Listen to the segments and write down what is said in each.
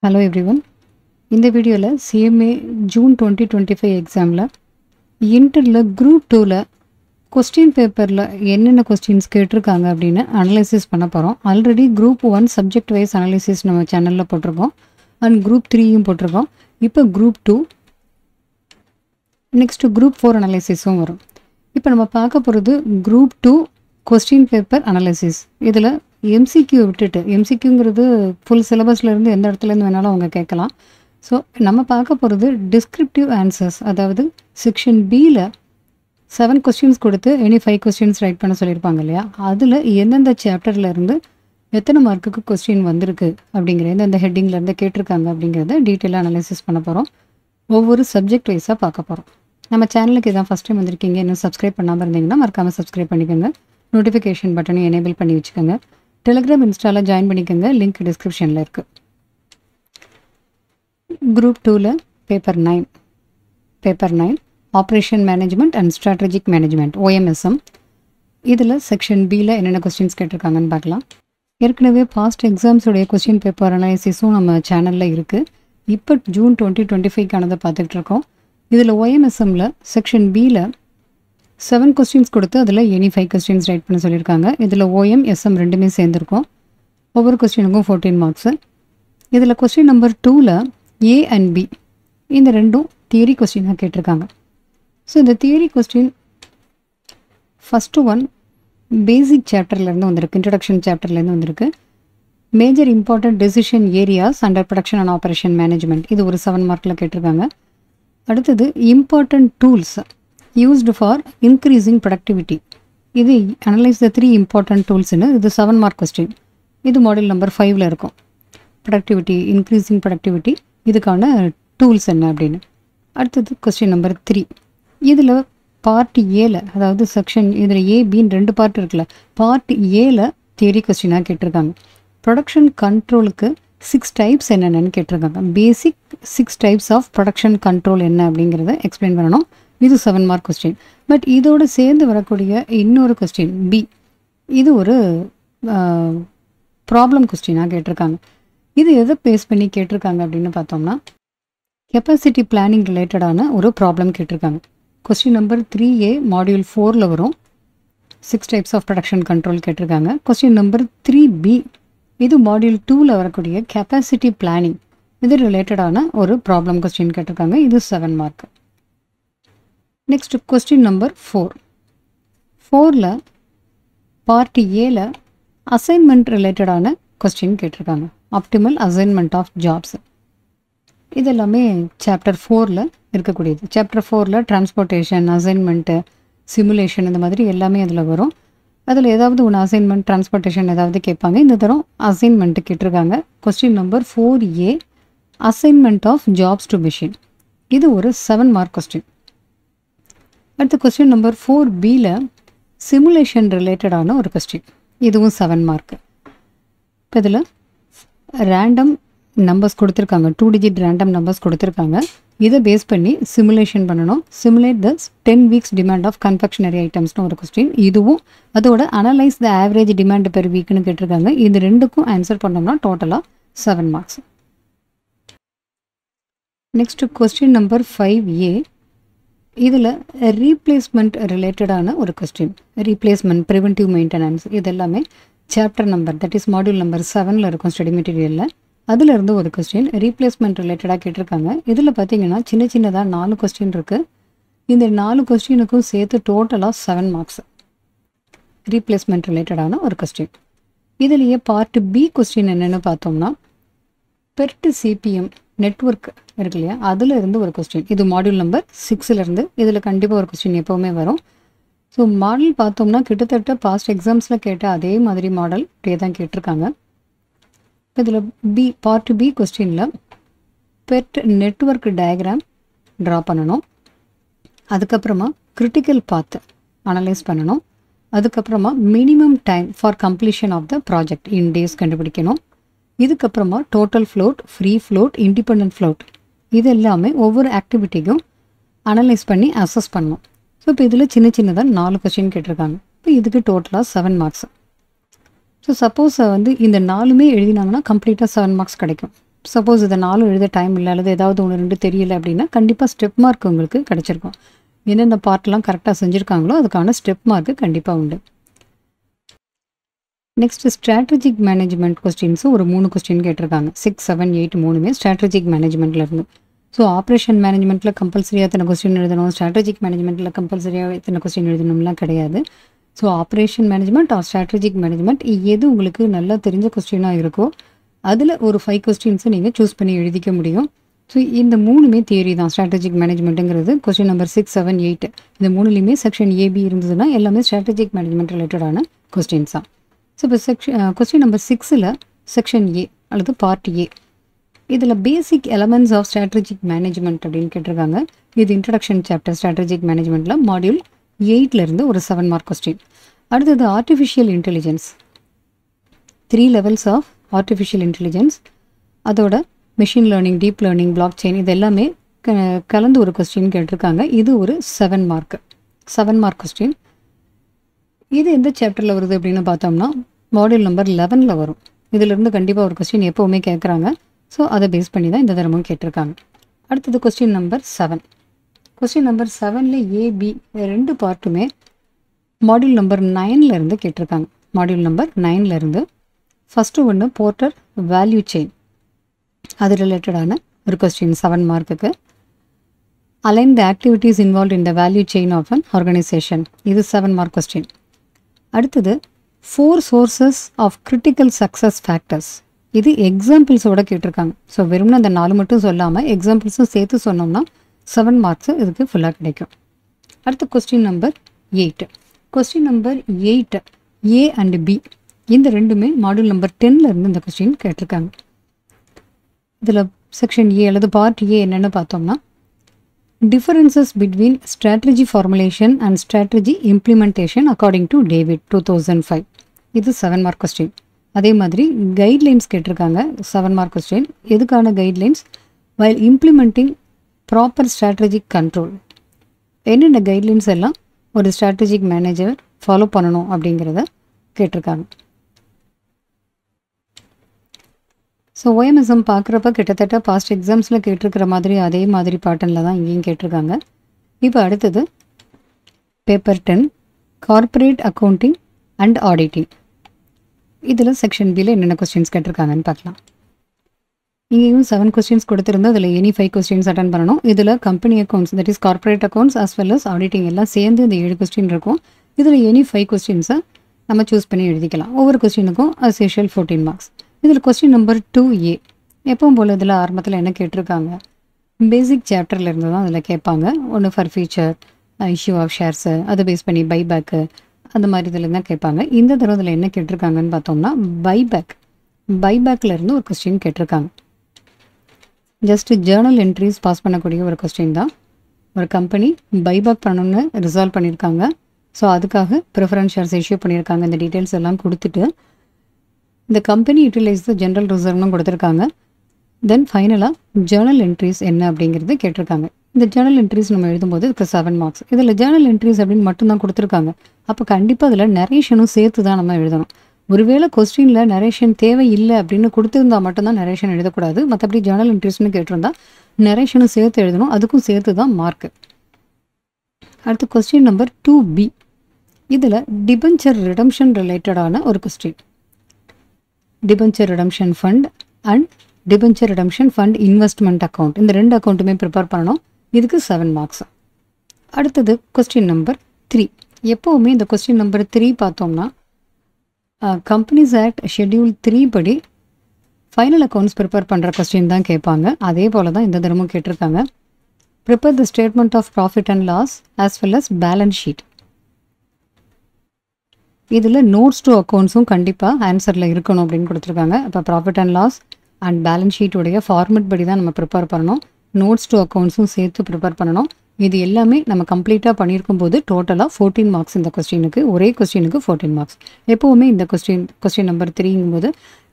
Hello everyone. In the video CMA June 2025 examல இன்டர்ல group 2ல கொஸ்டின் பேப்பர்ல என்னென்ன கொஸ்டின்ஸ் கேட்டிருக்காங்க அப்படின்னு அனலைசிஸ் பண்ண போறோம். Already group 1 subject wise analysis நம்ம சேனல்ல போட்டிருக்கோம். அண்ட் குரூப் 3யும் போட்டிருக்கோம். இப்போ குரூப் 2 நெக்ஸ்ட் குரூப் 4 அனலைசிஸும் வரும். இப்போ நம்ம பார்க்க போகிறது குரூப் 2 கொஸ்டின் பேப்பர் அனலைசிஸ். இதில் எம்சிக்யூ விட்டுட்டு எம்சிக்யூங்கிறது ஃபுல் சிலபஸ்லேருந்து எந்த இடத்துலேருந்து வேணாலும் அவங்க கேட்கலாம். ஸோ நம்ம பார்க்க போகிறது டிஸ்கிரிப்டிவ் ஆன்சர்ஸ், அதாவது செக்ஷன் பியில் 7 கொஸ்டின்ஸ் கொடுத்து எனி 5 கொஸ்டின்ஸ் ரைட் பண்ண சொல்லியிருப்பாங்க இல்லையா, அதில் எந்தெந்த சாப்டர்லேருந்து எத்தனை மார்க்குக்கு கொஸ்டின் வந்திருக்கு அப்படிங்கிற எந்தெந்த ஹெட்டிங்லேருந்து கேட்டிருக்காங்க அப்படிங்கிறத டீட்டெயிலாக அனலைசிஸ் பண்ண போகிறோம். ஒவ்வொரு சப்ஜெக்ட் வைஸாக பார்க்க போகிறோம். நம்ம சேனலுக்கு இதான் ஃபஸ்ட் டைம் வந்திருக்கீங்க, இன்னும் சப்ஸ்கிரைப் பண்ணாமல் இருந்தீங்கன்னா மறக்காமல் சப்ஸ்கிரைப் பண்ணிக்கோங்க. நோட்டிஃபிகேஷன் பட்டனை எனேபிள் பண்ணி வச்சுக்கோங்க. டெலிகிராம் இன்ஸ்டாவில் ஜாயின் பண்ணிக்கோங்க, லிங்க் டிஸ்கிரிப்ஷனில் இருக்குது. குரூப் 2ல் paper 9 operation management and strategic management OMSM. இதில் செக்ஷன் பியில் என்னென்ன கொஸ்டின்ஸ் கேட்டிருக்காங்கன்னு பார்க்கலாம். ஏற்கனவே பாஸ்ட் எக்ஸாம்ஸோடைய கொஸ்டின் பேப்பர் அனாலிசிஸும் நம்ம சேனலில் இருக்குது. இப்போ ஜூன் 2025க்கானதை பார்த்துக்கிட்டு இருக்கோம். இதில் OMSMல செக்ஷன் பியில் 7 கொஸ்டின்ஸ் கொடுத்து அதில் எனி 5 கொஸ்டின்ஸ் ரைட் பண்ண சொல்லியிருக்காங்க. இதில் OMSM ரெண்டுமே சேர்ந்துருக்கும். ஒவ்வொரு கொஸ்டினுக்கும் 14 மார்க்ஸு. இதில் கொஸ்டின் நம்பர் 2ல் A அண்ட் B இந்த ரெண்டும் தியரி கொஸ்டினாக கேட்டிருக்காங்க. ஸோ இந்த theory question first one basic சாப்டர்லேருந்து வந்திருக்கு, இன்ட்ரடக்ஷன் சாப்டர்லேருந்து வந்திருக்கு. Major important decision areas under production and operation management, இது ஒரு 7 மார்க்கில் கேட்டிருக்காங்க. அடுத்தது important tools used for increasing productivity. இது analyze the 3 important tools ன்னு, இது 7 மார்க் கொஸ்டின். இது மாடல் நம்பர் 5ல் இருக்கும். ப்ரொடக்டிவிட்டி, இன்க்ரீஸிங் ப்ரொடக்டிவிட்டி, இதுக்கான டூல்ஸ் என்ன அப்படின்னு. அடுத்தது கொஸ்டின் நம்பர் 3. இதில் பார்ட் ஏல, அதாவது செக்ஷன் இதில் ஏபின்னு 2 பார்ட் இருக்குல்ல, பார்ட் ஏல தியரி கொஸ்டினாக கேட்டிருக்காங்க. ப்ரொடக்ஷன் கண்ட்ரோலுக்கு 6 டைப்ஸ் என்னென்னு கேட்டிருக்காங்க. பேசிக் 6 டைப்ஸ் ஆஃப் ப்ரொடக்ஷன் கண்ட்ரோல் என்ன அப்படிங்கிறத எக்ஸ்பிளைன் பண்ணணும். இது 7 மார்க் கொஸ்டின். பட் இதோடு சேர்ந்து வரக்கூடிய இன்னொரு கொஸ்டின் பி, இது ஒரு ப்ராப்ளம் கொஸ்டினாக கேட்டிருக்காங்க. இது எதை பேஸ் பண்ணி கேட்டிருக்காங்க அப்படின்னு பார்த்தோம்னா, கெப்பாசிட்டி பிளானிங் ரிலேட்டடான ஒரு ப்ராப்ளம் கேட்டிருக்காங்க. கொஸ்டின் நம்பர் 3A மாடியூல் 4ல் வரும். 6 டைப்ஸ் ஆஃப் ப்ரொடக்ஷன் கண்ட்ரோல் கேட்டிருக்காங்க. கொஸ்டின் நம்பர் 3B இது மாடியூல் 2ல் வரக்கூடிய கெப்பாசிட்டி பிளானிங், இது ரிலேட்டடான ஒரு ப்ராப்ளம் கொஸ்டின் கேட்டிருக்காங்க. இது 7 மார்க். நெக்ஸ்ட் கொஸ்டின் நம்பர் 4ல் பார்ட் ஏல அசைன்மெண்ட் ரிலேட்டடான கொஸ்டின் கேட்டிருக்காங்க. ஆப்டிமல் அசைன்மெண்ட் ஆஃப் ஜாப்ஸ், இது எல்லாமே சாப்டர் 4ல் இருக்கக்கூடியது. சாப்டர் 4ல் டிரான்ஸ்போர்ட்டேஷன், அசைன்மெண்ட்டு, சிமுலேஷன், இந்த மாதிரி எல்லாமே அதில் வரும். அதில் ஏதாவது ஒன்று அசைன்மெண்ட், டிரான்ஸ்போர்ட்டேஷன் ஏதாவது கேட்பாங்க. இந்த தரம் அசைன்மெண்ட்டு கேட்டிருக்காங்க. Question number 4A assignment of jobs to machine, இது ஒரு 7 மார்க் கொஸ்டின். அடுத்த கொஸ்டின் நம்பர் 4Bயில் சிமுலேஷன் ரிலேட்டடான ஒரு கொஸ்டின், இதுவும் 7 மார்க். இப்போ இதில் ரேண்டம் நம்பர்ஸ் கொடுத்துருக்காங்க, 2 டிஜிட் ரேண்டம் நம்பர்ஸ் கொடுத்துருக்காங்க. இதை பேஸ் பண்ணி சிமுலேஷன் பண்ணணும். Simulate the 10 weeks demand of confectionery ஐட்டம்ஸ்னு ஒரு கொஸ்டின். இதுவும் அதோட analyse the average demand per வீக்னு கேட்டிருக்காங்க. இது ரெண்டுக்கும் ஆன்சர் பண்ணோம்னா டோட்டலாக 7 marks. Next question number 5A இதில் ரீப்ளேஸ்மெண்ட் ரிலேட்டடான ஒரு கொஸ்டின். ரீப்ளேஸ்மெண்ட், ப்ரிவென்டிவ் மெயின்டெனன்ஸ், இது எல்லாமே chapter number, that is module number 7ல் இருக்கும் ஸ்டடி மெட்டீரியலில். அதிலிருந்து ஒரு கொஸ்டின் ரீப்ளேஸ்மெண்ட் ரிலேட்டடாக கேட்டிருக்காங்க. இதில் பார்த்தீங்கன்னா சின்ன சின்னதாக 4 கொஸ்டின் இருக்குது. இந்த 4 கொஸ்டினுக்கும் சேர்த்து டோட்டலாக 7 மார்க்ஸ். ரீப்ளேஸ்மெண்ட் ரிலேட்டடான ஒரு கொஸ்டின். இதுலேயே பார்ட் பி கொஸ்டின் என்னென்னு பார்த்தோம்னா, பெர்ட் CPM நெட்வொர்க் இருக்கு இல்லையா, அதில் இருந்து ஒரு கொஸ்டின். இது மாடியூல் நம்பர் 6லேருந்து. இதில் கண்டிப்பாக ஒரு கொஸ்டின் எப்போவுமே வரும். ஸோ மாடல் பார்த்தோம்னா கிட்டத்தட்ட பாஸ்ட் எக்ஸாம்ஸில் கேட்ட அதே மாதிரி மாடல் இப்படியே தான் கேட்டிருக்காங்க. இப்போ இதில் பார்ட் பி கொஸ்டினில் பெர்ட் நெட்வொர்க் டயக்ராம் ட்ரா பண்ணணும். அதுக்கப்புறமா கிரிட்டிக்கல் பாத் அனலைஸ் பண்ணணும். அதுக்கப்புறமா minimum time for completion of the project in days கண்டுபிடிக்கணும். இதுக்கப்புறமா total float, free float, independent float, இது எல்லாமே ஒவ்வொரு ஆக்டிவிட்டிக்கும் அனலைஸ் பண்ணி அசஸ் பண்ணணும். ஸோ இப்போ இதில் சின்ன சின்னதாக 4 கொஸ்டின் கேட்டிருக்காங்க. இப்போ இதுக்கு டோட்டலாக 7 மார்க்ஸ். ஸோ சப்போஸ் இந்த 4மே எழுதினாங்கன்னா கம்ப்ளீட்டாக 7 மார்க்ஸ் கிடைக்கும். சப்போஸ் இதை 4 எழுத டைம் இல்லை அல்லது ஏதாவது ஒன்று 2 தெரியல அப்படின்னா கண்டிப்பாக ஸ்டெப் மார்க் உங்களுக்கு கிடச்சிருக்கும். எந்தெந்த பார்ட்லாம் கரெக்டாக செஞ்சுருக்காங்களோ அதுக்கான ஸ்டெப் மார்க்கு கண்டிப்பாக உண்டு. நெக்ஸ்ட் ஸ்ட்ராட்டஜிக் மேனேஜ்மெண்ட் கொஸ்டின்ஸும் ஒரு 3 கொஸ்டின் கேட்டிருக்காங்க. 6, 7, 8 மூணுமே ஸ்ட்ராட்டஜிக் மேனேஜ்மெண்ட்லேருந்து. ஸோ ஆப்ரேஷன் மேனேஜ்மெண்ட்டில் கம்பல்சரியாக எத்தனை கொஸ்டின் எழுதணும், ஸ்ட்ராட்டஜிக் மேனேஜ்மெண்ட்டில் கம்பல்சரியாக எத்தனை கொஸ்டின் எழுதணும்லாம் கிடையாது. So operation management R strategic management எது உங்களுக்கு நல்லா தெரிஞ்ச கொஸ்டினாக இருக்கோ அதில் ஒரு 5 கொஸ்டின்ஸை நீங்கள் சூஸ் பண்ணி எழுதிக்க முடியும். ஸோ இந்த மூணுமே தியரி தான். ஸ்ட்ராட்டஜிக் மேனேஜ்மெண்ட்டுங்கிறது கொஸ்டின் நம்பர் 6, 7, 8 இந்த மூணுலேயுமே செக்ஷன் ஏபி இருந்ததுன்னா எல்லாமே ஸ்ட்ராட்டஜிக் மேனேஜ்மெண்ட் ரிலேட்டடான கொஸ்டின்ஸ் தான். ஸோ இப்போ கொஸ்டின் நம்பர் 6ல் செக்ஷன் ஏ அல்லது பார்ட் ஏ இதில் basic elements of strategic management அப்படின்னு கேட்டிருக்காங்க. இது இன்ட்ரடக்ஷன் சாப்டர் ஸ்ட்ராட்டஜிக் மேனேஜ்மெண்ட்டில் மாடியூல் 8லேருந்து ஒரு 7 மார்க் கொஸ்டின். அடுத்தது artificial intelligence, 3 levels of artificial intelligence, அதோட machine learning, deep learning, block chain இது எல்லாமே கலந்து ஒரு கொஸ்டின் கேட்டிருக்காங்க. இது ஒரு 7 மார்க் கொஸ்டின். இது எந்த சாப்டரில் வருது அப்படின்னு பார்த்தோம்னா மாடியூல் நம்பர் 11ல் வரும். இதிலிருந்து கண்டிப்பாக ஒரு கொஸ்டின் எப்போவுமே கேட்குறாங்க. ஸோ அதை பேஸ் பண்ணி தான் இந்த தரமும் கேட்டிருக்காங்க. அடுத்தது கொஸ்டின் நம்பர் 7. கொஸ்டின் நம்பர் 7ல் ஏபி 2 பார்ட்டுமே மாடியூல் நம்பர் 9லேருந்து கேட்டிருக்காங்க. மாடியூல் நம்பர் 9லேருந்து ஃபஸ்ட்டு ஒன்று போர்ட்டர் வேல்யூ செயின், அது ரிலேட்டடான ஒரு கொஸ்டின் 7 மார்க்குக்கு. Align the activities involve in the value chain of an organisation, இது 7 மார்க் கொஸ்டின். அடுத்தது 4 sources of critical success factors, இது எக்ஸாம்பிள்ஸோட கேட்டிருக்காங்க. ஸோ வெறும்னா அந்த 4 மட்டும் சொல்லாமல் எக்ஸாம்பிள்ஸும் சேர்த்து சொன்னோம்னா 7 மார்க்ஸு இதுக்கு ஃபுல்லாக கிடைக்கும். அடுத்து question number 8. Question number 8 A and B இந்த ரெண்டுமே மாடியூல் நம்பர் 10லேருந்து இந்த கொஸ்டின் கேட்டிருக்காங்க. இதில் செக்ஷன் ஏ அல்லது பார்ட் ஏ என்னென்னு பார்த்தோம்னா differences between strategy formulation and strategy implementation according to David 2005, இது 7 மார்க் கொஸ்டின். அதே மாதிரி கைட்லைன்ஸ் கேட்டிருக்காங்க 7 மார்க் கொஸ்டின். எதுக்கான guidelines? While implementing proper strategic control, என்னென்ன கைட்லைன்ஸ் எல்லாம் ஒரு ஸ்ட்ராட்டஜிக் மேனேஜர் ஃபாலோ பண்ணணும் அப்படிங்கிறத கேட்டிருக்காங்க. ஸோ ஓஎம்எஸ்எம் பார்க்குறப்ப கிட்டத்தட்ட பாஸ்ட் எக்ஸாம்ஸில் கேட்டிருக்கிற மாதிரி அதே மாதிரி பேட்டர்னில் தான் இங்கேயும் கேட்டிருக்காங்க. இப்போ அடுத்தது paper 10 corporate accounting and auditing. இதில் செக்ஷன் பியில் என்னென்ன கொஸ்டின்ஸ் கேட்டிருக்காங்கன்னு பார்க்கலாம். இங்கேயும் 7 கொஸ்டின்ஸ் கொடுத்துருந்து அதில் எனி 5 கொஸ்டின்ஸ் அட்டன் பண்ணணும். இதில் company accounts, that is corporate accounts as well as auditing எல்லாம் சேர்ந்து இந்த 7 கொஸ்டின் இருக்கும். இதில் எனி 5 கொஸ்டின்ஸை நம்ம சூஸ் பண்ணி எழுதிக்கலாம். ஒவ்வொரு கொஸ்டினுக்கும் அஸ் யூஷுவல் 14 மார்க்ஸ். இதில் கொஸ்டின் நம்பர் 2A எப்பவும் போல் இதில் ஆரம்பத்தில் என்ன கேட்டிருக்காங்க, பேசிக் சாப்டரில் இருந்து தான் அதில் கேட்பாங்க. ஒன்று for future, issue of shares, அதை பேஸ் பண்ணி பைபேக்கு, அந்த மாதிரி இதில் தான் கேட்பாங்க. இந்த தடவை இதில் என்ன கேட்டிருக்காங்கன்னு பார்த்தோம்னா பைபேக்கில் இருந்து ஒரு கொஸ்டின் கேட்டிருக்காங்க. ஜஸ்ட் ஜேர்னல் என்ட்ரிஸ் பாஸ் பண்ணக்கூடிய ஒரு கொஸ்டின் தான். ஒரு கம்பெனி பைபேக் பண்ணணும்னு ரிசால்வ் பண்ணியிருக்காங்க. ஸோ அதுக்காக ப்ரிஃபரன்ஸ் ஷேர்ஸ் இஷ்யூ பண்ணியிருக்காங்க. இந்த டீட்டெயில்ஸ் எல்லாம் கொடுத்துட்டு இந்த கம்பெனி யூட்டிலைஸ் த ஜென்ரல் ரிசர்வ்னு கொடுத்துருக்காங்க. தென் ஃபைனலாக ஜேர்னல் என்ட்ரிஸ் என்ன அப்படிங்கிறது கேட்டிருக்காங்க. இந்த ஜேர்னல் என்ட்ரிஸ் நம்ம எழுதும்போது இதுக்கு 7 மார்க்ஸ். இதில் ஜேர்னல் என்ட்ரிஸ் அப்படின்னு மட்டும்தான் கொடுத்துருக்காங்க. அப்போ கண்டிப்பாக அதில் நரேஷனும் சேர்த்து தான் நம்ம எழுதணும். ஒருவேளை கொஸ்டினில் நரேஷன் தேவை இல்லை அப்படின்னு கொடுத்துருந்தா மட்டும்தான் நரேஷன் எழுதக்கூடாது. மற்றபடி ஜேர்னல் என்ட்ரிஸ்னு கேட்டிருந்தா நரேஷனும் சேர்த்து எழுதணும். அதுக்கும் சேர்த்து தான் மார்க்கு. அடுத்து கொஸ்டின் நம்பர் 2B. இதில் டிபென்ச்சர் ரிடம்ஷன் ரிலேட்டடான ஒரு question. Debenture redemption fund and debenture redemption fund investment account, இந்த 2 அக்கௌண்ட்டுமே ப்ரிப்பேர் பண்ணணும். இதுக்கு 7 மார்க்ஸ். அடுத்தது கொஸ்டின் நம்பர் 3. எப்போவுமே இந்த கொஸ்டின் நம்பர் 3 பார்த்தோம்னா கம்பெனிஸ் ஆக்ட் ஷெட்யூல் 3 படி ஃபைனல் அக்கௌண்ட்ஸ் ப்ரிப்பேர் பண்ணுற கொஸ்டின் தான் கேட்பாங்க. அதே போல் தான் இந்த தினமும் கேட்டிருக்காங்க. Prepare the statement of profit and loss as well as balance sheet. இதில் நோட்ஸ் டு அக்கௌண்ட்ஸும் கண்டிப்பாக ஆன்சரில் இருக்கணும் அப்படின்னு கொடுத்துருக்காங்க. இப்போ profit and loss and balance ஷீட்டுடைய ஃபார்மெட் படி தான் நம்ம ப்ரிப்பேர் பண்ணணும். நோட்ஸ் டு அக்கௌண்ட்ஸும் சேர்த்து ப்ரிப்பேர் பண்ணணும். இது எல்லாமே நம்ம கம்ப்ளீட்டாக பண்ணியிருக்கும் போது டோட்டலாக 14 மார்க்ஸ் இந்த கொஸ்டினுக்கு. ஒரே கொஸ்டினுக்கு 14 மார்க்ஸ். எப்போவுமே இந்த கொஸ்டின் நம்பர் 3ங்கும்போது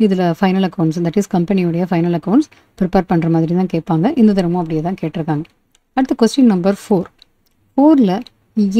இதில் ஃபைனல் அக்கௌண்ட்ஸ், தட் இஸ் கம்பெனியுடைய ஃபைனல் அக்கௌண்ட்ஸ் ப்ரிப்பேர் பண்ணுற மாதிரி தான் கேட்பாங்க. இந்த தரமும் அப்படியே தான் கேட்டிருக்காங்க. அடுத்து கொஸ்டின் நம்பர் 4ல்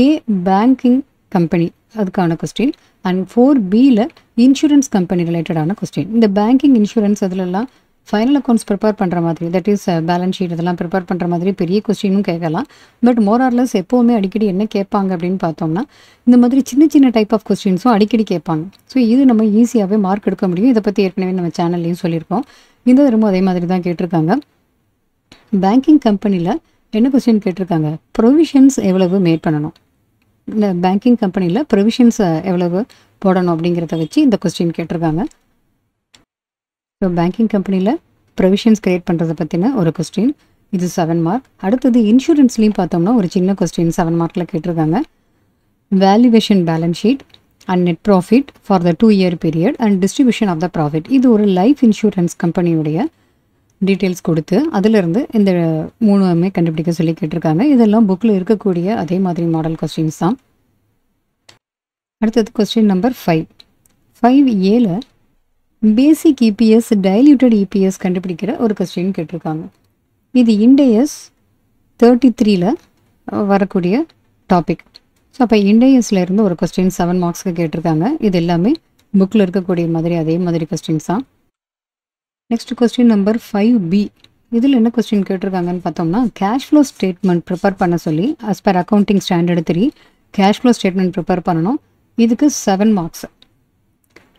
ஏ பேங்கிங் கம்பெனி அதுக்கான கொஸ்டின் அண்ட் 4Bயில் இன்சூரன்ஸ் கம்பெனி ரிலேட்டடான கொஸ்டின். இந்த பேங்கிங் இன்சூரன்ஸ் அதிலெல்லாம் ஃபைனல் அக்கௌண்ட்ஸ் ப்ரிப்பேர் பண்ணுற மாதிரி, தட் இஸ் பேலன்ஸ் ஷீட் இதெல்லாம் ப்ரிப்பேர் பண்ணுற மாதிரி பெரிய கொஸ்டினும் கேட்கலாம். பட் மோரார்லெஸ் எப்போவுமே அடிக்கடி என்ன கேட்பாங்க அப்படின்னு பார்த்தோம்னா, இந்த மாதிரி சின்ன சின்ன டைப் ஆஃப் கொஸ்டின்ஸும் அடிக்கடி கேட்பாங்க. ஸோ இது நம்ம ஈஸியாகவே மார்க் எடுக்க முடியும். இதை பற்றி ஏற்கனவே நம்ம சேனல்லையும் சொல்லியிருக்கோம். இந்த தடவை அதே மாதிரி தான் கேட்டிருக்காங்க. பேங்கிங் கம்பெனியில் என்ன கொஸ்டின் கேட்டிருக்காங்க, ப்ரொவிஷன்ஸ் எவ்வளவு மேட் பண்ணணும், இந்த பேங்கிங் கம்பெனியில் ப்ரொவிஷன்ஸ் எவ்வளவு போடணும் அப்படிங்கிறத வச்சு இந்த கொஸ்டின் கேட்டிருக்காங்க. ஸோ பேங்கிங் கம்பெனியில் ப்ரொவிஷன்ஸ் கிரியேட் பண்ணுறதை பற்றின ஒரு கொஸ்டின், இது 7 மார்க். அடுத்தது இன்சூரன்ஸ்லேயும் பார்த்தோம்னா ஒரு சின்ன கொஸ்டின் 7 மார்க்கில் கேட்டிருக்காங்க. Valuation balance sheet and net profit for the 2-year period and distribution of the profit. இது ஒரு லைஃப் இன்சூரன்ஸ் கம்பெனியுடைய டீட்டெயில்ஸ் கொடுத்து அதிலிருந்து இந்த 3 கண்டுபிடிக்க சொல்லி கேட்டிருக்காங்க. இதெல்லாம் புக்கில் இருக்கக்கூடிய அதே மாதிரி மாடல் கொஸ்டின்ஸ் தான். அடுத்தது கொஸ்டின் நம்பர் 5A பேசிக் இபிஎஸ் டைல்யூட்டட் இபிஎஸ் கண்டுபிடிக்கிற ஒரு கொஸ்டின் கேட்டிருக்காங்க. இது இண்டேஎஸ் 33ல் வரக்கூடிய டாபிக். ஸோ அப்போ இண்டேஎஸில் இருந்து ஒரு கொஸ்டின் 7 மார்க்ஸ்க்கு கேட்டிருக்காங்க. இது எல்லாமே புக்கில் இருக்கக்கூடிய மாதிரி அதே மாதிரி கொஸ்டின்ஸ் தான். Next question number 5B. இதில் என்ன கொஸ்டின் கேட்டிருக்காங்கன்னு பார்த்தோம்னா, கேஷ் ஃப்ளோ ஸ்டேட்மெண்ட் ப்ரிப்பேர் பண்ண சொல்லி as per accounting standard 3 cash flow statement prepare பண்ணணும். இதுக்கு 7 மார்க்ஸ்.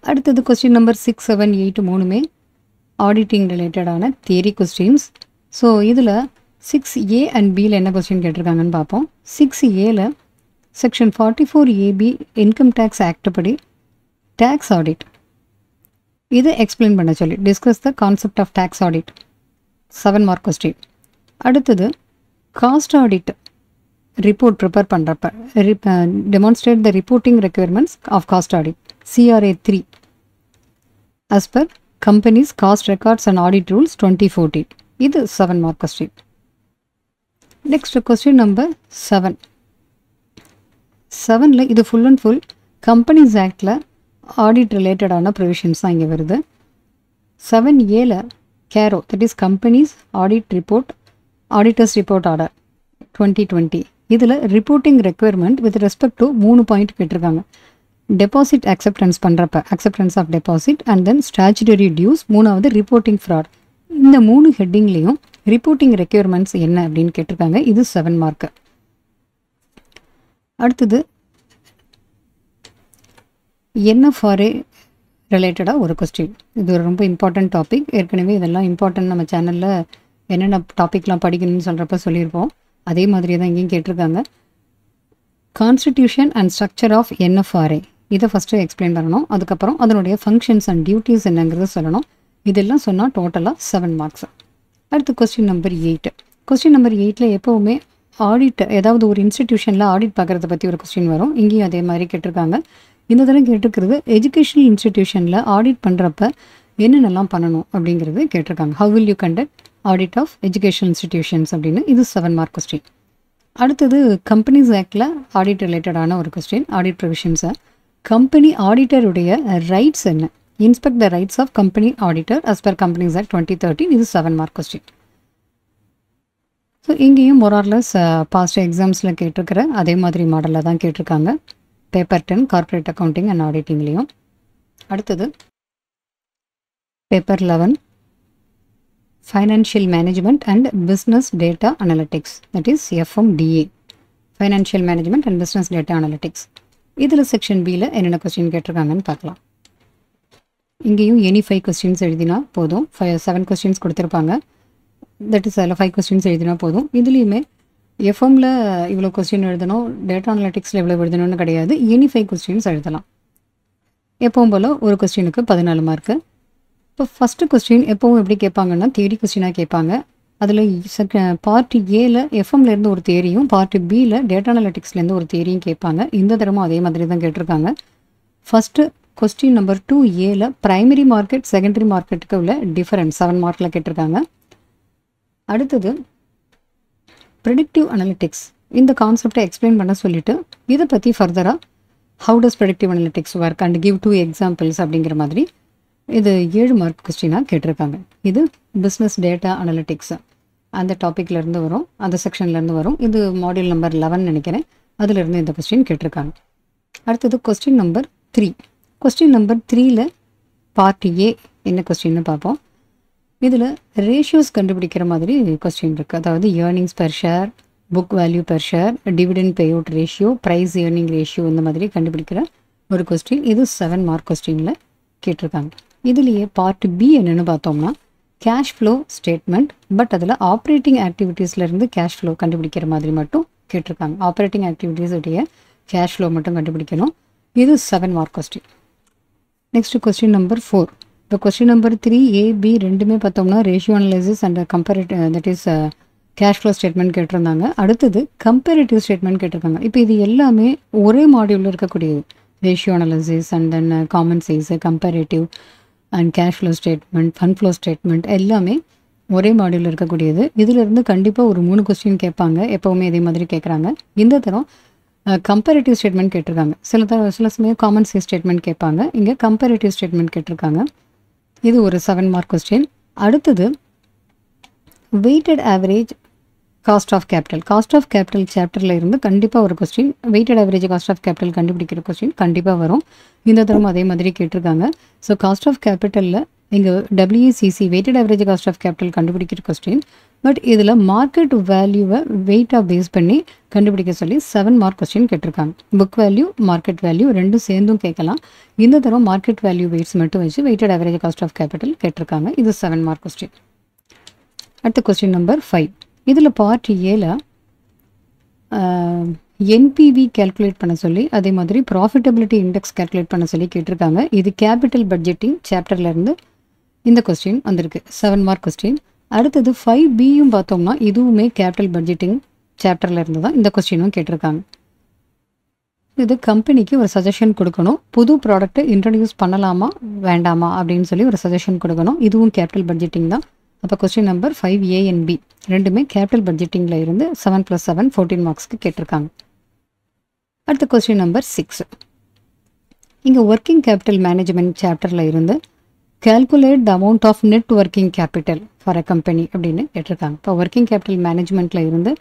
அடுத்தது கொஸ்டின் நம்பர் 6, 7, 8 3மே ஆடிட்டிங் ரிலேட்டடான தியரி கொஸ்டின்ஸ். ஸோ இதில் 6A அண்ட் பியில் என்ன கொஸ்டின் கேட்டிருக்காங்கன்னு பார்ப்போம். 6Aல section 44AB income tax act படி டேக்ஸ் ஆடிட் இதை எக்ஸ்பிளைன் பண்ண சொல்லி discuss the concept of tax audit, 7 mark question. அடுத்தது காஸ்ட் ஆடிட் ரிப்போர்ட் ப்ரிப்பேர் பண்ணுறப்ப demonstrate the reporting requirements of cost audit CRA 3 as per companies cost records and audit rules 2014. இது 7 mark question. Next question number 7ல் இது full and full companies ஆக்டில் audit ரிலேட்டடான provisions தான் இங்கே வருது. 7Aல CARO that is companies audit report auditors report order 2020. இதில் reporting requirement with respect to 3 point கேட்டிருக்காங்க. டெபாசிட் அக்செப்டன்ஸ் பண்ணுறப்ப acceptance of deposit and then statutory dues, 3வது ரிப்போர்ட்டிங் ஃப்ராட். இந்த 3 ஹெட்டிங்லேயும் ரிப்போர்ட்டிங் ரெக்யர்மெண்ட்ஸ் என்ன அப்படின்னு கேட்டிருக்காங்க. இது 7 மார்க்கு. அடுத்தது NFRA ரிலேட்டடாக ஒரு கொஸ்டின். இது ஒரு ரொம்ப இம்பார்ட்டன்ட் டாபிக். ஏற்கனவே இதெல்லாம் இம்பார்ட்டன்ட் நம்ம சேனலில் என்னென்ன டாபிக்லாம் படிக்கணும்னு சொல்கிறப்ப சொல்லியிருப்போம். அதே மாதிரி தான் இங்கேயும் கேட்டிருக்காங்க. Constitution and structure of NFRA இதை ஃபஸ்ட்டு எக்ஸ்பிளைன் பண்ணணும். அதுக்கப்புறம் அதனுடைய ஃபங்க்ஷன்ஸ் அண்ட் டியூட்டிஸ் என்னங்கிறத சொல்லணும். இதெல்லாம் சொன்னால் டோட்டலாக 7 மார்க்ஸ். அடுத்து கொஸ்டின் நம்பர் 8. கொஸ்டின் நம்பர் 8ல் எப்போவுமே ஆடிட், ஏதாவது ஒரு இன்ஸ்டிடியூஷனில் ஆடிட் பார்க்குறத பற்றி ஒரு கொஸ்டின் வரும். இங்கேயும் அதே மாதிரி கேட்டிருக்காங்க. இந்த தடவை கேட்டிருக்கிறது எஜுகேஷனல் இன்ஸ்டிடியூஷனில் ஆடிட் பண்ணுறப்ப என்னென்னலாம் பண்ணணும் அப்படிங்கிறது கேட்டிருக்காங்க. How will you conduct audit of educational institutions அப்படின்னு. இது 7 மார்க் கொஸ்டின். அடுத்தது கம்பெனிஸ் ஆக்டில் ஆடிட் ரிலேட்டடான ஒரு கொஸ்டின், ஆடிட் ப்ரொவிஷன்ஸை. கம்பெனி ஆடிட்டருடைய ரைட்ஸ் என்ன, inspect the rights of company auditor as per companies act 2013. இது 7 மார்க் கொஸ்டின். ஸோ இங்கேயும் மொரார்லெஸ் பாஸ்ட் எக்ஸாம்ஸில் கேட்டிருக்கிற அதே மாதிரி மாடலில் தான் கேட்டிருக்காங்க. பேப்பர் 10 கார்ப்பரேட் அக்கௌண்டிங் அண்ட் ஆடிட்டிங்லேயும். அடுத்தது paper 11 financial management and business data analytics, that is FMDA, financial management and business data analytics. இதில் செக்ஷன் பியில் என்னென்ன கொஸ்டின் கேட்டிருக்காங்கன்னு பார்க்கலாம். இங்கேயும் எனி 5 கொஸ்டின்ஸ் எழுதினா போதும். 7 கொஸ்டின்ஸ் கொடுத்துருப்பாங்க. தட் இஸ் அதில் 5 கொஸ்டின்ஸ் எழுதினா போதும். இதுலேயுமே எஃப்எம்மில் இவ்வளோ கொஸ்டின் எழுதணும், டேட்டா அனலிட்டிக்ஸில் இவ்வளோ எழுதணும்னு கிடையாது. எனி 5 கொஸ்டின்ஸ் எழுதலாம். எப்பவும் போல் ஒரு கொஸ்டினுக்கு 14 மார்க்கு. இப்போ ஃபஸ்ட்டு கொஸ்டின் எப்போவும் எப்படி கேட்பாங்கன்னா தியரி கொஸ்டினாக கேட்பாங்க. அதில் பார்ட் ஏல எஃப்எம்லேருந்து ஒரு தியரியும் பார்ட் பியில் டேட்டா அனலிட்டிக்ஸ்லேருந்து ஒரு தியரியும் கேட்பாங்க. இந்த தரமும் அதே மாதிரி தான் கேட்டிருக்காங்க. ஃபஸ்ட்டு கொஸ்டின் நம்பர் 2Aல ப்ரைமரி மார்க்கெட் செகண்டரி மார்க்கெட்டுக்கு உள்ள டிஃபரன்ஸ் 7 மார்க்கில் கேட்டிருக்காங்க. அடுத்தது ப்ரெடிக்டிவ் அனலிட்டிக்ஸ், இந்த கான்செப்டை எக்ஸ்பிளைன் பண்ண சொல்லிவிட்டு இதை பற்றி ஃபர்தராக how does predictive analytics work and give 2 examples அப்படிங்கிற மாதிரி இது 7 மார்க் கொஸ்டினாக கேட்டிருக்காங்க. இது பிஸ்னஸ் டேட்டா அனலிட்டிக்ஸ் அந்த டாப்பிக்லேருந்து வரும், அந்த செக்ஷன்லேருந்து வரும். இது மாடியூல் நம்பர் 11 நினைக்கிறேன். அதிலிருந்து இந்த கொஸ்டின் கேட்டிருக்காங்க. அடுத்தது கொஸ்டின் நம்பர் 3. கொஸ்டின் நம்பர் 3ல் பார்ட் ஏ என்ன கொஸ்டின்னு பார்ப்போம். இதில் ரேஷியோஸ் கண்டுபிடிக்கிற மாதிரி கொஸ்டின் இருக்குது. அதாவது earnings per share, book value per share, dividend pay out ratio, price earning ratio இந்த மாதிரி கண்டுபிடிக்கிற ஒரு கொஸ்டின். இது 7 மார்க் கொஸ்டினில் கேட்டிருக்காங்க. இதுலேயே பார்ட் பி என்னென்னு பார்த்தோம்னா கேஷ் ஃப்ளோ ஸ்டேட்மெண்ட். பட் அதில் ஆப்ரேட்டிங் ஆக்டிவிட்டீஸ்லேருந்து கேஷ் ஃப்ளோ கண்டுபிடிக்கிற மாதிரி மட்டும் கேட்டிருக்காங்க. ஆப்ரேட்டிங் ஆக்டிவிட்டீஸ் உடைய கேஷ் ஃப்ளோ மட்டும் கண்டுபிடிக்கணும். இது 7 mark question. Next question number 4. இப்போ கொஸ்டின் நம்பர் 3 A, B ரெண்டுமே பார்த்தோம்னா ratio analysis and comparative that is cash flow statement கேட்டிருந்தாங்க. அடுத்தது கம்பேரிட்டிவ் ஸ்டேட்மெண்ட் கேட்டிருக்காங்க. இப்போ இது எல்லாமே ஒரே மாடியூலில் இருக்கக்கூடியது. Ratio analysis and then common size, comparative and cash flow statement, fund flow statement எல்லாமே ஒரே மாடியூலில் இருக்கக்கூடியது. இதிலிருந்து கண்டிப்பாக ஒரு 3 கொஸ்டின் கேட்பாங்க. எப்போவுமே இதே மாதிரி கேட்குறாங்க. இந்த தரம் கம்பேரிட்டிவ் ஸ்டேட்மெண்ட் கேட்டிருக்காங்க. சில சமயம் காமன் சைஸ் ஸ்டேட்மெண்ட் கேட்பாங்க. இங்கே கம்பேரிட்டிவ் ஸ்டேட்மெண்ட் கேட்டிருக்காங்க. இது ஒரு 7 மார்க் கொஸ்டின். அடுத்தது weighted average cost of capital. Cost of capital சாப்டரில் இருந்து கண்டிப்பாக ஒரு question, weighted average cost of capital கண்டுபிடிக்கிற கொஸ்டின் கண்டிப்பாக வரும். இந்த தரம் அதே மாதிரி கேட்டிருக்காங்க. ஸோ காஸ்ட் ஆஃப் கேபிட்டலில் இங்கே WACC weighted average cost of capital கண்டுபிடிக்கிற கொஸ்டின். பட் இதில் மார்க்கெட் வேல்யூவை வெயிட்டாக பேஸ் பண்ணி கண்டுபிடிக்க சொல்லி 7 மார்க் கொஸ்டின் கேட்டிருக்காங்க. புக் வேல்யூ, மார்க்கெட் வேல்யூ ரெண்டும் சேர்ந்தும் கேட்கலாம். இந்த தரம் மார்க்கெட் வேல்யூ வெயிட்ஸ் மட்டும் வச்சு weighted average cost of capital கேட்டிருக்காங்க. இது 7 மார்க் கொஸ்டின். அடுத்த கொஸ்டின் நம்பர் 5. இதில் பார்ட் ஏல NPV கேல்குலேட் பண்ண சொல்லி, அதே மாதிரி ப்ராஃபிட்டபிலிட்டி இண்டெக்ஸ் கேல்குலேட் பண்ண சொல்லி கேட்டிருக்காங்க. இது கேபிட்டல் பட்ஜெட்டிங் சாப்டர்லேருந்து இந்த கொஸ்டின் வந்திருக்கு. 7 மார்க் கொஸ்டின். அடுத்தது 5Bயும் பார்த்தோம்னா இதுவுமே கேபிட்டல் பட்ஜெட்டிங் சாப்டரில் இருந்து தான் இந்த கொஸ்டினும் கேட்டிருக்காங்க. இது கம்பெனிக்கு ஒரு சஜஷன் கொடுக்கணும். புது ப்ராடக்ட்டை இன்ட்ரடியூஸ் பண்ணலாமா வேண்டாமா அப்படின்னு சொல்லி ஒரு சஜஷன் கொடுக்கணும். இதுவும் கேபிட்டல் பட்ஜெட்டிங் தான். அப்போ question number 5A and B ரெண்டுமே கேபிட்டல் பட்ஜெட்டிங்கில் இருந்து 7 + 7 14 மார்க்ஸ்க்கு கேட்டிருக்காங்க. அடுத்த கொஸ்டின் நம்பர் 6. இங்கே ஒர்க்கிங் கேபிட்டல் மேனேஜ்மெண்ட் சாப்டரில் இருந்து calculate the amount of net working capital for a company அப்படின்னு கேட்டிருக்காங்க. இப்போ ஒர்க்கிங் கேபிட்டல் மேனேஜ்மெண்ட்டில் இருந்து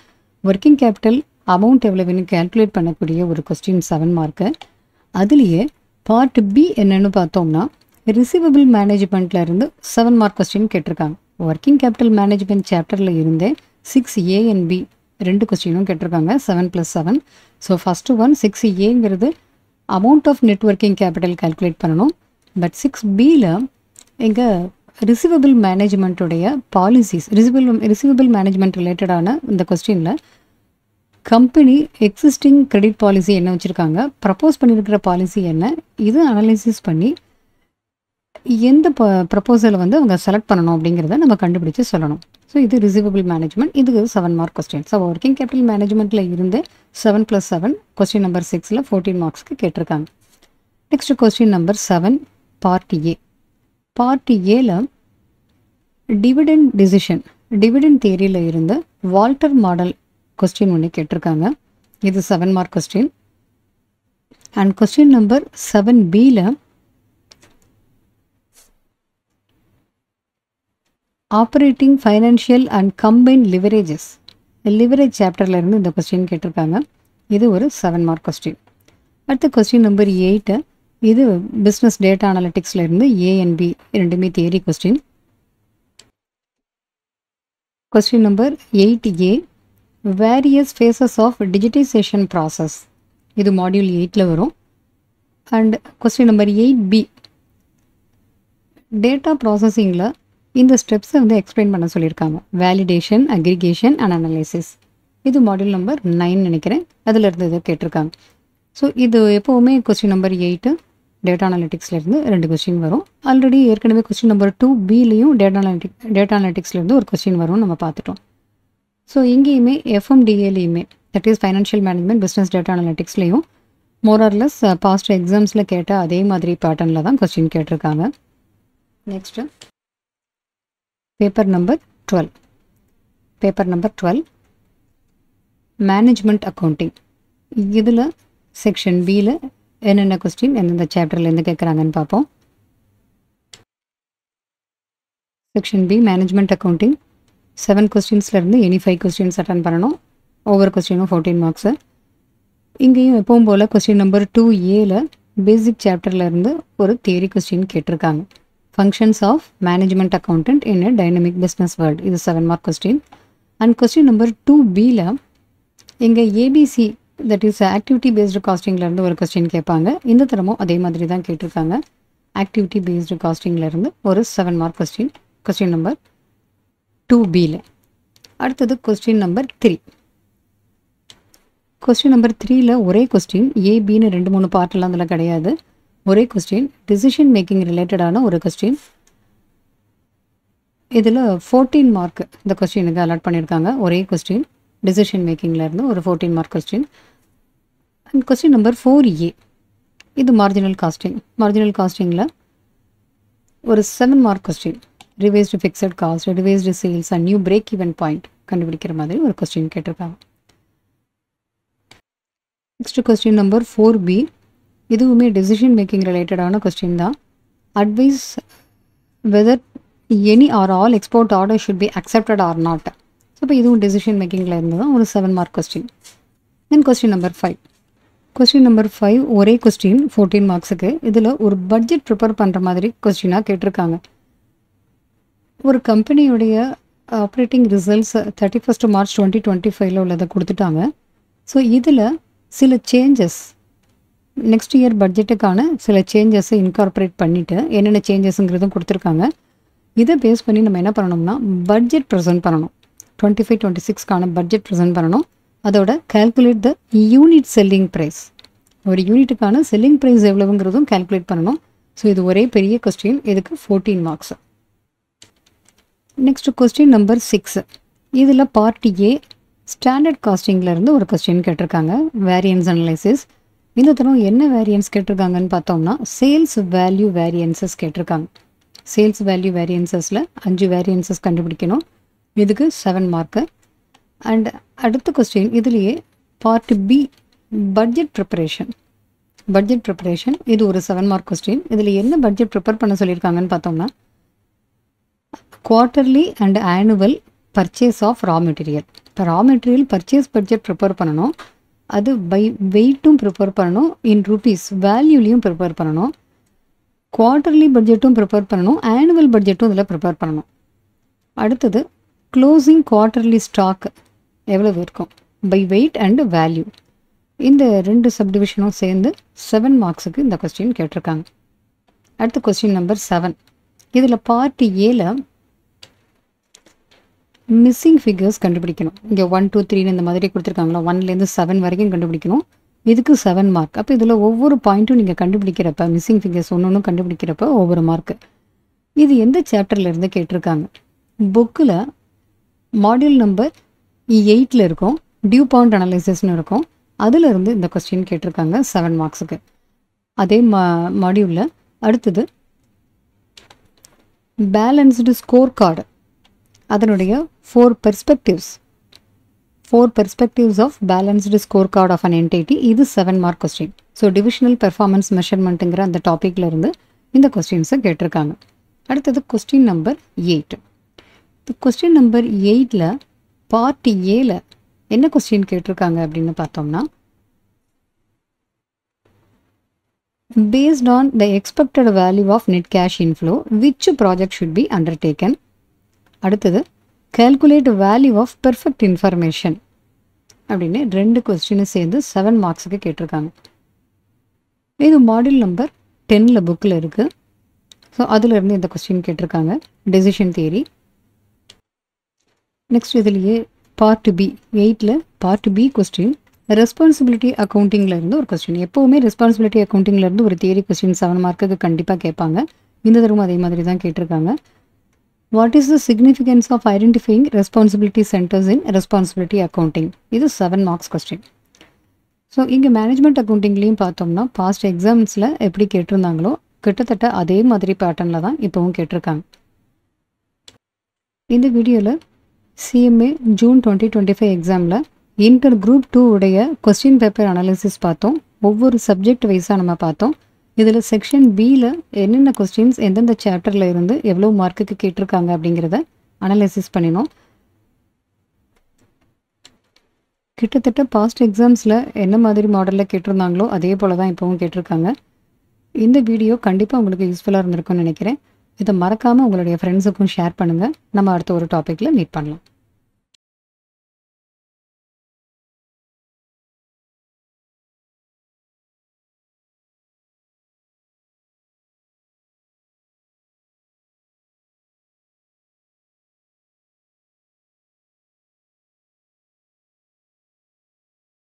ஒர்க்கிங் கேபிட்டல் அமௌண்ட் எவ்வளவுன்னு கேல்குலேட் பண்ணக்கூடிய ஒரு கொஸ்டின் 7 மார்க்கு. அதுலேயே பார்ட் பி என்னன்னு பார்த்தோம்னா ரிசீவபிள் மேனேஜ்மெண்ட்டில் இருந்து 7 மார்க் கொஸ்டின் கேட்டிருக்காங்க. ஒர்க்கிங் கேபிட்டல் மேனேஜ்மெண்ட் சாப்டரில் இருந்தே 6A and B 2 கொஸ்டினும் கேட்டிருக்காங்க. 7 + 7. ஸோ ஃபஸ்ட்டு ஒன் 6Aங்கிறது amount of net working capital calculate பண்ணணும். பட் 6Bயில் இங்கே ரிசீவபிள் மேனேஜ்மெண்ட்டுடைய பாலிசிஸ், ரிசீவபிள் மேனேஜ்மெண்ட் ரிலேட்டடான இந்த கொஸ்டினில் கம்பெனி எக்ஸிஸ்டிங் கிரெடிட் பாலிசி என்ன வச்சுருக்காங்க, ப்ரப்போஸ் பண்ணியிருக்கிற பாலிசி என்ன, இது அனலைசிஸ் பண்ணி எந்த ப்ரப்போசலை வந்து அவங்க செலக்ட் பண்ணணும் அப்படிங்கிறத நம்ம கண்டுபிடிச்சு சொல்லணும். ஸோ இது ரிசீவபிள் மேனேஜ்மெண்ட். இதுக்கு 7 mark question. So working capital மேனேஜ்மெண்ட்டில் இருந்து 7 + 7 கொஸ்டின் நம்பர் 6ல் 14 மார்க்ஸ்க்கு கேட்டிருக்காங்க. Next question number 7 part A. Part ஏல டிவிடெண்ட் டிசிஷன், டிவிடெண்ட் தியரியில் இருந்து வால்டர் மாடல் கொஸ்டின் ஒன்று கேட்டிருக்காங்க. இது 7 mark question. And question number 7Bயில் operating financial and combine leverages, leverage சாப்டரில் இருந்து இந்த கொஸ்டின் கேட்டிருக்காங்க. இது ஒரு 7 மார்க் கொஸ்டின். அடுத்த கொஸ்டின் நம்பர் 8. இது பிஸ்னஸ் டேட்டா அனலிட்டிக்ஸில் இருந்து A and B ரெண்டுமே theory question. Question number 8A various phases of digitization process, இது மாடியூல் 8ல் வரும். And question number 8B data ப்ராசஸிங்கில் இந்த ஸ்டெப்ஸை வந்து எக்ஸ்பிளைன் பண்ண சொல்லியிருக்காங்க. வேலிடேஷன், அக்ரிகேஷன் அண்ட் அனலைசிஸ், இது மாடியூல் நம்பர் 9 நினைக்கிறேன், அதில் இருந்து இதை கேட்டிருக்காங்க. ஸோ இது எப்போவுமே கொஸ்டின் நம்பர் 8 டேட்டா அனலிட்டிக்ஸ்லேருந்து 2 கொஸ்டின் வரும். ஆல்ரெடி ஏற்கனவே கொஸ்டின் நம்பர் 2Bலையும் டேட்டா அனலிட்டிக்ஸ்லேருந்து ஒரு கொஸ்டின் வரும் நம்ம பார்த்துட்டோம். ஸோ இங்கேயுமே FMDAலையுமே that is financial management business data அனலிட்டிக்ஸ்லேயும் மோரார்லெஸ் பாஸ்ட் எக்ஸாம்ஸில் கேட்ட அதே மாதிரி பேட்டர்னில் தான் கொஸ்டின் கேட்டிருக்காங்க. Next paper number 12. Paper number 12 management accounting. இதில் செக்ஷன் Bயில் என்னென்ன கொஸ்டின் எந்தெந்த சாப்டர்லேருந்து கேட்குறாங்கன்னு பார்ப்போம். செக்ஷன் B மேனேஜ்மெண்ட் அக்கௌண்டிங் 7 கொஸ்டின்ஸ்லேருந்து எனி 5 கொஸ்டின்ஸ் அட்டன் பண்ணணும். ஒவ்வொரு கொஸ்டினும் 14 மார்க்ஸு. இங்கேயும் எப்பவும் போல் கொஸ்டின் நம்பர் 2Aல பேசிக் சாப்டர்லேருந்து ஒரு தியரி கொஸ்டின் கேட்டிருக்காங்க. functions of management accountant in a dynamic business world. இது 7 mark question. And question number 2bல இங்க ABC that is activity based costingல இருந்து ஒரு question கேட்பாங்க. இந்த தரமும் அதே மாதிரி தான் கேட்டிருக்காங்க. activity based costingல இருந்து ஒரு 7 mark question. question number 2bல. அடுத்தது question number 3. question number 3ல ஒரே question A B னு 2-3 பார்ட் எல்லாம் அதுல கிடையாது. ஒரே question decision making related ஆன ஒரு question. இதுல 14 மார்க் இந்த क्वेश्चनக்கு அலாட் பண்ணிருக்காங்க. ஒரே question decision makingல இருந்து ஒரு 14 mark question. and question number 4A இது marginal costing. marginal costingல ஒரு 7 mark question. revised fixed cost, revised sales and new break even point கண்டுபிடிக்கிற மாதிரி ஒரு question கேட்டிருக்காங்க. next question number 4B இதுவுமே decision making related ஆன question தான். advise whether any or all export orders should be accepted or not. So இப்போ இதுவும் decision makingல இருந்து தான் ஒரு 7 mark question. then question number 5. question number 5 ஒரே question 14 மார்க்ஸுக்கு. இதில் ஒரு பட்ஜெட் ப்ரிப்பேர் பண்ணுற மாதிரி கொஸ்டினாக கேட்டிருக்காங்க. ஒரு கம்பெனியுடைய ஆப்ரேட்டிங் ரிசல்ட்ஸ் 31st March 2025 உள்ளதை கொடுத்துட்டாங்க. ஸோ இதில் சில சேஞ்சஸ் நெக்ஸ்ட் இயர் பட்ஜெட்டுக்கான சில சேஞ்சஸை இன்கார்பரேட் பண்ணிவிட்டு என்னென்ன சேஞ்சஸ்ங்கிறதும் கொடுத்துருக்காங்க. இதை பேஸ் பண்ணி நம்ம என்ன பண்ணணும்னா பட்ஜெட் ப்ரெசென்ட் பண்ணணும். 25-26க்கான பட்ஜெட் ப்ரெசென்ட் பண்ணணும். அதோட calculate the unit selling price. ஒரு யூனிட்டுக்கான செல்லிங் ப்ரைஸ் எவ்வளவுங்கிறதும் கால்குலேட் பண்ணணும். ஸோ இது ஒரே பெரிய கொஸ்டின். இதுக்கு 14 மார்க்ஸ். Next question number 6. இதில் பார்ட் ஏ ஸ்டாண்டர்ட் காஸ்டிங்கில் இருந்து ஒரு கொஸ்டின் கேட்டிருக்காங்க. Variance analysis. இந்த தரம் என்ன வேரியன்ஸ் கேட்டிருக்காங்கன்னு பார்த்தோம்னா சேல்ஸ் வேல்யூ வேரியன்சஸ் கேட்டிருக்காங்க. சேல்ஸ் வேல்யூ வேரியன்சஸில் 5 வேரியன்சஸ் கண்டுபிடிக்கணும். இதுக்கு 7 மார்க்கு. அண்ட் அடுத்த கொஸ்டின் இதுலேயே part B budget preparation. Budget preparation இது ஒரு 7 மார்க் கொஸ்டின். இதில் என்ன பட்ஜெட் ப்ரிப்பேர் பண்ண சொல்லியிருக்காங்கன்னு பார்த்தோம்னா quarterly and annual purchase of raw material. இப்போ raw material purchase budget prepare பண்ணணும். அது பை வெயிட்டும் ப்ரிப்பேர் பண்ணணும். இன் ரூபீஸ் வேல்யூலையும் ப்ரிப்பேர் பண்ணணும். குவார்ட்டர்லி பட்ஜெட்டும் ப்ரிப்பேர் பண்ணணும். ஆனுவல் பட்ஜெட்டும் இதில் ப்ரிப்பேர் பண்ணணும். அடுத்தது க்ளோசிங் குவார்ட்டர்லி ஸ்டாக் எவ்வளவு இருக்கும் பை வெயிட் அண்ட் வேல்யூ. இந்த 2 சப்டிவிஷனும் சேர்ந்து 7 மார்க்ஸுக்கு இந்த கொஸ்டின் கேட்டிருக்காங்க. அடுத்த கொஸ்டின் நம்பர் 7. இதில் பார்ட் ஏல மிஸ்ஸிங் ஃபிகர்ஸ் கண்டுபிடிக்கணும். இங்கே 1 2 3 இந்த மாதிரி கொடுத்துருக்காங்களா 1லேருந்து 7 வரைக்கும் கண்டுபிடிக்கணும். இதுக்கு 7 மார்க். அப்போ இதில் ஒவ்வொரு பாயிண்ட்டும் நீங்கள் கண்டுபிடிக்கிறப்ப மிஸ்ஸிங் ஃபிகர்ஸ் ஒன்று கண்டுபிடிக்கிறப்ப ஒவ்வொரு மார்க்கு. இது எந்த சாப்டர்ல இருந்து கேட்டிருக்காங்க? புக்கில் மாடியூல் நம்பர் 8ல் இருக்கும். டியூ பாயிண்ட் அனலைசிஸ்னு இருக்கும். அதிலிருந்து இந்த கொஸ்டின் கேட்டிருக்காங்க 7 மார்க்ஸுக்கு. அதே மாடியூலில் அடுத்தது பேலன்ஸ்டு ஸ்கோர் கார்டு. அதனுடைய 4 perspectives of balanced score card of an entity. இது 7 mark question. So divisional performance மெஷர்மெண்ட்டுங்கிற அந்த டாப்பிக்கில் இருந்து இந்த கொஸ்டின்ஸை கேட்டிருக்காங்க. அடுத்தது கொஸ்டின் நம்பர் 8. இந்த கொஸ்டின் நம்பர் 8ல் பார்ட் ஏல என்ன கொஸ்டின் கேட்டிருக்காங்க அப்படின்னு பார்த்தோம்னா based on the expected value of net cash inflow which project should be undertaken. அடுத்தது calculate value of perfect information அப்படின்னு 2 கொஸ்டினை சேர்ந்து 7 மார்க்ஸுக்கு கேட்டிருக்காங்க. இது மாடியூல் நம்பர் 10ல் புக்கில் இருக்குது. ஸோ அதிலிருந்து இந்த கொஸ்டின் கேட்டிருக்காங்க. Decision theory. நெக்ஸ்ட் இதுலேயே பார்ட் பி 8ல் பார்ட் பி கொஸ்டின் ரெஸ்பான்சிபிலிட்டி அக்கௌண்டிங்கில் இருந்து ஒரு கொஸ்டின். எப்போவுமே ரெஸ்பான்சிபிலிட்டி அக்கௌண்டிங்கில் இருந்து ஒரு தியரி கொஸ்டின் 7 மார்க்குக்கு கண்டிப்பாக கேட்பாங்க. இந்த தடவை அதே மாதிரி தான் கேட்டிருக்காங்க. What is the significance of identifying responsibility centres in responsibility accounting. இது 7 மார்க்ஸ் கொஸ்டின். ஸோ இங்கே மேனேஜ்மெண்ட் அக்கௌண்டிங்லேயும் பார்த்தோம்னா பாஸ்ட் எக்ஸாம்ஸில் எப்படி கேட்டிருந்தாங்களோ கிட்டத்தட்ட அதே மாதிரி பேட்டர்னில் தான் இப்போவும் கேட்டிருக்காங்க. இந்த வீடியோவில் சிஎம்ஏ ஜூன் 2025 எக்ஸாமில் இன்டர் குரூப் 2 உடைய கொஸ்டின் பேப்பர் அனாலிசிஸ் பார்த்தோம். ஒவ்வொரு சப்ஜெக்ட் வைஸாக நம்ம பார்த்தோம். இதில் செக்ஷன் பியில் என்னென்ன கொஸ்டின்ஸ் எந்தெந்த சாப்டரில் இருந்து எவ்வளோ மார்க்குக்கு கேட்டிருக்காங்க அப்படிங்கிறத அனலைசிஸ் பண்ணினோம். கிட்டத்தட்ட பாஸ்ட் எக்ஸாம்ஸில் என்ன மாதிரி மாடலில் கேட்டிருந்தாங்களோ அதே போல் தான் இப்போவும் கேட்டிருக்காங்க. இந்த வீடியோ கண்டிப்பாக உங்களுக்கு யூஸ்ஃபுல்லாக இருந்திருக்கும்னு நினைக்கிறேன். இதை மறக்காமல் உங்களுடைய ஃப்ரெண்ட்ஸுக்கும் ஷேர் பண்ணுங்கள். நம்ம அடுத்த ஒரு டாப்பிக்கில் மீட் பண்ணலாம்.